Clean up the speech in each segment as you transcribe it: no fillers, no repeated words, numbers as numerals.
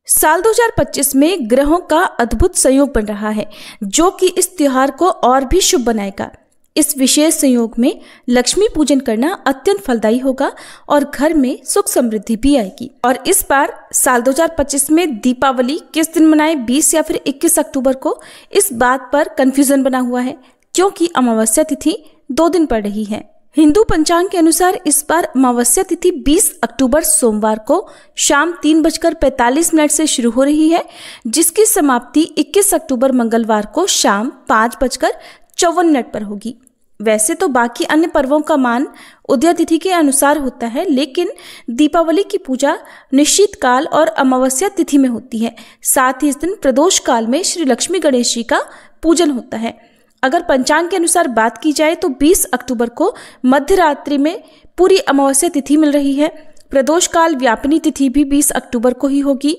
साल 2025 में ग्रहों का अद्भुत संयोग बन रहा है जो कि इस त्योहार को और भी शुभ बनाएगा। इस विशेष संयोग में लक्ष्मी पूजन करना अत्यंत फलदायी होगा और घर में सुख समृद्धि भी आएगी। और इस बार साल 2025 में दीपावली किस दिन मनाएं, 20 या फिर 21 अक्टूबर को, इस बात पर कंफ्यूजन बना हुआ है क्योंकि अमावस्या तिथि 2 दिन पड़ रही है। हिंदू पंचांग के अनुसार इस बार अमावस्या तिथि 20 अक्टूबर सोमवार को शाम 3:45 से शुरू हो रही है, जिसकी समाप्ति 21 अक्टूबर मंगलवार को शाम 5:54 पर होगी। वैसे तो बाकी अन्य पर्वों का मान उदय तिथि के अनुसार होता है, लेकिन दीपावली की पूजा निश्चित काल और अमावस्या तिथि में होती है। साथ ही इस दिन प्रदोष काल में श्री लक्ष्मी गणेश जी का पूजन होता है। अगर पंचांग के अनुसार बात की जाए तो 20 अक्टूबर को मध्य रात्रि में पूरी अमावस्या तिथि मिल रही है। प्रदोष काल व्यापिनी तिथि भी 20 अक्टूबर को ही होगी,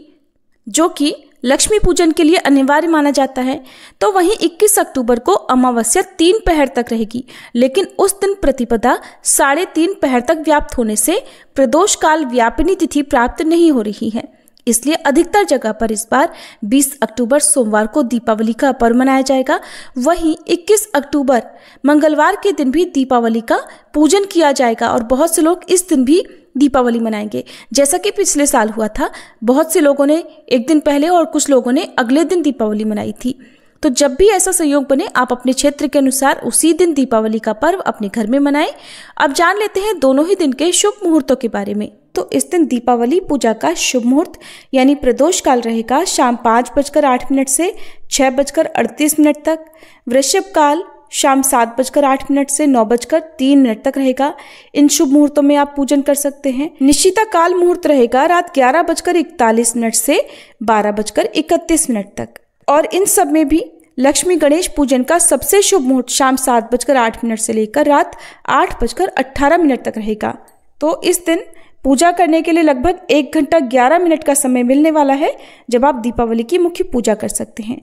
जो कि लक्ष्मी पूजन के लिए अनिवार्य माना जाता है। तो वहीं 21 अक्टूबर को अमावस्या 3 पहर तक रहेगी, लेकिन उस दिन प्रतिपदा 3:30 पहर तक व्याप्त होने से प्रदोष काल व्यापिनी तिथि प्राप्त नहीं हो रही है। इसलिए अधिकतर जगह पर इस बार 20 अक्टूबर सोमवार को दीपावली का पर्व मनाया जाएगा। वहीं 21 अक्टूबर मंगलवार के दिन भी दीपावली का पूजन किया जाएगा और बहुत से लोग इस दिन भी दीपावली मनाएंगे। जैसा कि पिछले साल हुआ था, बहुत से लोगों ने एक दिन पहले और कुछ लोगों ने अगले दिन दीपावली मनाई थी। तो जब भी ऐसा संयोग बने, आप अपने क्षेत्र के अनुसार उसी दिन दीपावली का पर्व अपने घर में मनाएं। अब जान लेते हैं दोनों ही दिन के शुभ मुहूर्तों के बारे में। तो इस दिन दीपावली पूजा का शुभ मुहूर्त यानी प्रदोष काल रहेगा शाम 5:08 से 6:38 तक। वृषभ काल शाम 7:08 से 9:03 तक रहेगा। इन शुभ मुहूर्तों में आप पूजन कर सकते हैं। निश्चिता काल मुहूर्त रहेगा रात 11:41 से 12:31 तक। और इन सब में भी लक्ष्मी गणेश पूजन का सबसे शुभ मुहूर्त शाम 7:08 से लेकर रात 8:18 तक रहेगा। तो इस दिन पूजा करने के लिए लगभग 1 घंटा 11 मिनट का समय मिलने वाला है, जब आप दीपावली की मुख्य पूजा कर सकते हैं।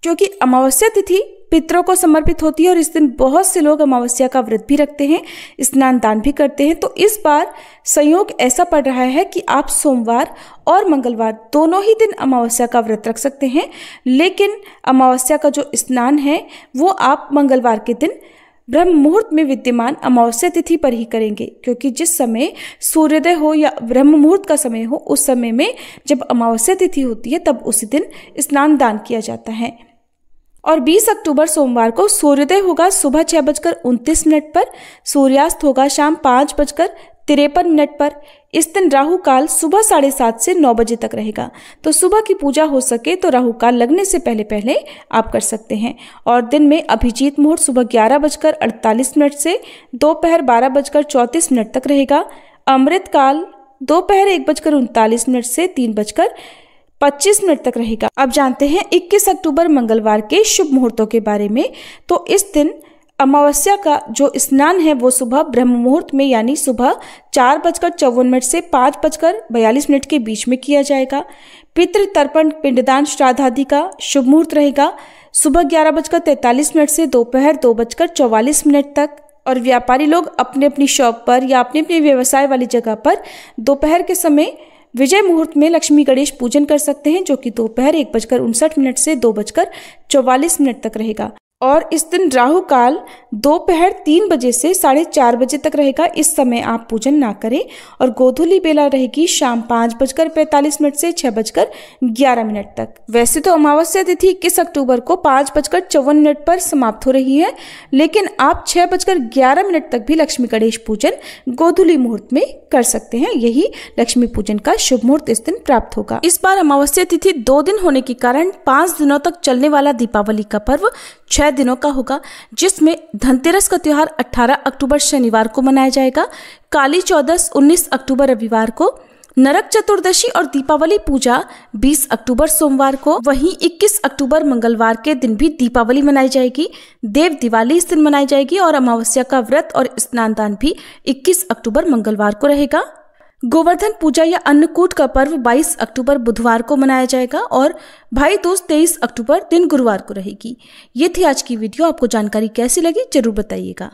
क्योंकि अमावस्या तिथि पितरों को समर्पित होती है और इस दिन बहुत से लोग अमावस्या का व्रत भी रखते हैं, स्नान दान भी करते हैं। तो इस बार संयोग ऐसा पड़ रहा है कि आप सोमवार और मंगलवार दोनों ही दिन अमावस्या का व्रत रख सकते हैं, लेकिन अमावस्या का जो स्नान है वो आप मंगलवार के दिन ब्रह्म मुहूर्त में विद्यमान अमावस्या तिथि पर ही करेंगे। क्योंकि जिस समय सूर्योदय हो या ब्रह्म मुहूर्त का समय हो, उस समय में जब अमावस्या तिथि होती है तब उसी दिन स्नान दान किया जाता है। और 20 अक्टूबर सोमवार को सूर्योदय होगा सुबह 6:29 पर, सूर्यास्त होगा शाम 5:53 पर। इस दिन राहु काल सुबह 7:30 से 9 बजे तक रहेगा। तो सुबह की पूजा हो सके तो राहु काल लगने से पहले पहले आप कर सकते हैं। और दिन में अभिजीत मुहूर्त सुबह 11:48 से दोपहर 12:34 तक रहेगा। अमृत काल दोपहर 1:39 से 3:25 तक रहेगा। अब जानते हैं 21 अक्टूबर मंगलवार के शुभ मुहूर्तों के बारे में। तो इस दिन अमावस्या का जो स्नान है वो सुबह ब्रह्म मुहूर्त में यानी सुबह 4:54 से 5:42 के बीच में किया जाएगा। पितृ तर्पण पिंडदान श्राद्ध आदि का शुभ मुहूर्त रहेगा सुबह 11:43 से दोपहर 2:44 तक। और व्यापारी लोग अपने अपनी शॉप पर या अपने अपने व्यवसाय वाली जगह पर दोपहर के समय विजय मुहूर्त में लक्ष्मी गणेश पूजन कर सकते हैं, जो कि दोपहर 1:59 से 2:44 तक रहेगा। और इस दिन राहु काल दोपहर 3 बजे से 4:30 बजे तक रहेगा। इस समय आप पूजन ना करें। और गोधूली बेला रहेगी शाम 5:45 से 6:11 तक। वैसे तो अमावस्या तिथि 21 अक्टूबर को 5:54 पर समाप्त हो रही है, लेकिन आप 6:11 तक भी लक्ष्मी गणेश पूजन गोधूली मुहूर्त में कर सकते हैं। यही लक्ष्मी पूजन का शुभ मुहूर्त इस दिन प्राप्त होगा। इस बार अमावस्या तिथि 2 दिन होने के कारण 5 दिनों तक चलने वाला दीपावली का पर्व 6 दिनों का होगा, जिसमें धनतेरस का त्योहार 18 अक्टूबर शनिवार को मनाया जाएगा, काली चौदस 19 अक्टूबर रविवार को, नरक चतुर्दशी और दीपावली पूजा 20 अक्टूबर सोमवार को। वहीं 21 अक्टूबर मंगलवार के दिन भी दीपावली मनाई जाएगी। देव दिवाली इस दिन मनाई जाएगी और अमावस्या का व्रत और स्नान दान भी 21 अक्टूबर मंगलवार को रहेगा। गोवर्धन पूजा या अन्नकूट का पर्व 22 अक्टूबर बुधवार को मनाया जाएगा और भाई दूज 23 अक्टूबर दिन गुरुवार को रहेगी। ये थी आज की वीडियो। आपको जानकारी कैसी लगी जरूर बताइएगा।